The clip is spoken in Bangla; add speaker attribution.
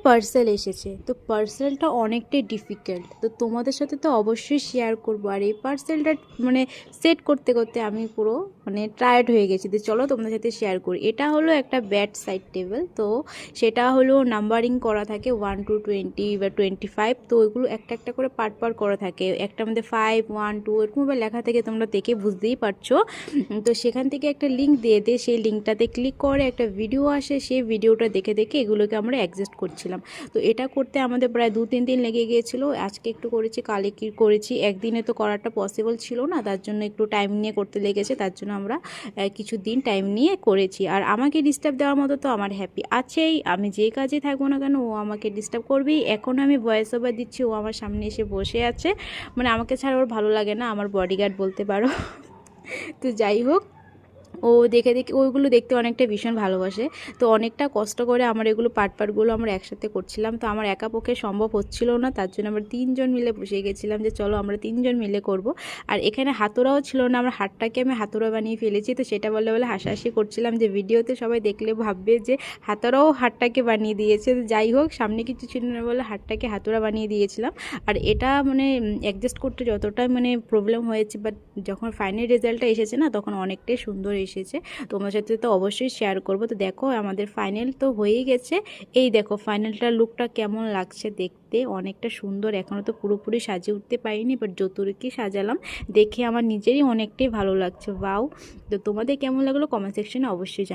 Speaker 1: পার্সেল এসেছে। তো পার্সেলটা অনেকটাই ডিফিকাল্ট, তো তোমাদের সাথে তো অবশ্যই শেয়ার করবো। আর এই পার্সেলটা মানে সেট করতে করতে আমি পুরো মানে টায়ার্ড হয়ে গেছি। তো চলো তোমাদের সাথে শেয়ার করি। এটা হলো একটা ব্যাড সাইড টেবিল, তো সেটা হলো নাম্বারিং করা থাকে 1 to 20 বা 25। তো ওইগুলো একটা একটা করে পার্ট পার্ট করা থাকে, একটার মধ্যে 5 1 2 এরকমভাবে লেখা থেকে তোমরা দেখে বুঝতেই পারছো। তো সেখান থেকে একটা লিঙ্ক দিয়ে দে, সেই লিঙ্কটাতে ক্লিক করে একটা ভিডিও আসে, সেই ভিডিওটা দেখে দেখে এগুলোকে আমরা অ্যাডজাস্ট করছিলাম। তো এটা করতে আমাদের প্রায় 2-3 দিন লেগে গিয়েছিলো। আজকে একটু করেছি, কালে কি করেছি, একদিনে তো করাটা পসিবল ছিল না, তার জন্য একটু টাইম নিয়ে করতে লেগেছে। তার জন্য আমরা কিছু দিন টাইম নিয়ে করেছি। আর আমাকে ডিস্টার্ব দেওয়ার মতো তো আমার হ্যাপি আছেই, আমি যে কাজে থাকবো না কেন ও আমাকে ডিস্টার্ব করবেই। এখন আমি ভয়েস ওভার দিচ্ছি, ও আমার সামনে এসে বসে আছে, মানে আমাকে ছাড়া ওর ভালো লাগে না, আমার বডিগার্ড বলতে পারো। তো যাই হোক, ও দেখে দেখে ওইগুলো দেখতে অনেকটা ভীষণ ভালোবাসে। তো অনেকটা কষ্ট করে আমার এগুলো পার্টগুলো আমরা একসাথে করছিলাম। তো আমার একা পক্ষে সম্ভব হচ্ছিল না, তার জন্য আমরা 3জন মিলে বসে গেছিলাম যে চলো আমরা 3জন মিলে করব। আর এখানে হাতুড়াও ছিল না, আমার হাতটাকে আমি হাতুড়া বানিয়ে ফেলেছি। তো সেটা বলে বলে হাসাহাসি করছিলাম যে ভিডিওতে সবাই দেখলে ভাববে যে হাতুড়াও হাতটাকে বানিয়ে দিয়েছে। যাই হোক, সামনে কিছু ছিল না বলে হাতটাকে হাতুড়া বানিয়ে দিয়েছিলাম। আর এটা মানে অ্যাডজাস্ট করতে যতটা মানে প্রবলেম হয়েছে, বাট যখন ফাইনাল রেজাল্টটা এসেছে না, তখন অনেকটাই সুন্দর এসেছে। তোমার সাথে তো অবশ্যই শেয়ার করব। তো দেখো আমাদের ফাইনাল তো হয়েই গেছে। এই দেখো ফাইনালটার লুকটা কেমন লাগছে দেখতে, অনেকটা সুন্দর। এখনও তো পুরোপুরি সাজিয়ে উঠতে পারিনি, বাট যতটুকুই সাজালাম দেখে আমার নিজেরই অনেকটাই ভালো লাগছে। ওয়াও! তো তোমাদের কেমন লাগলো কমেন্ট সেকশনে অবশ্যই জানাও।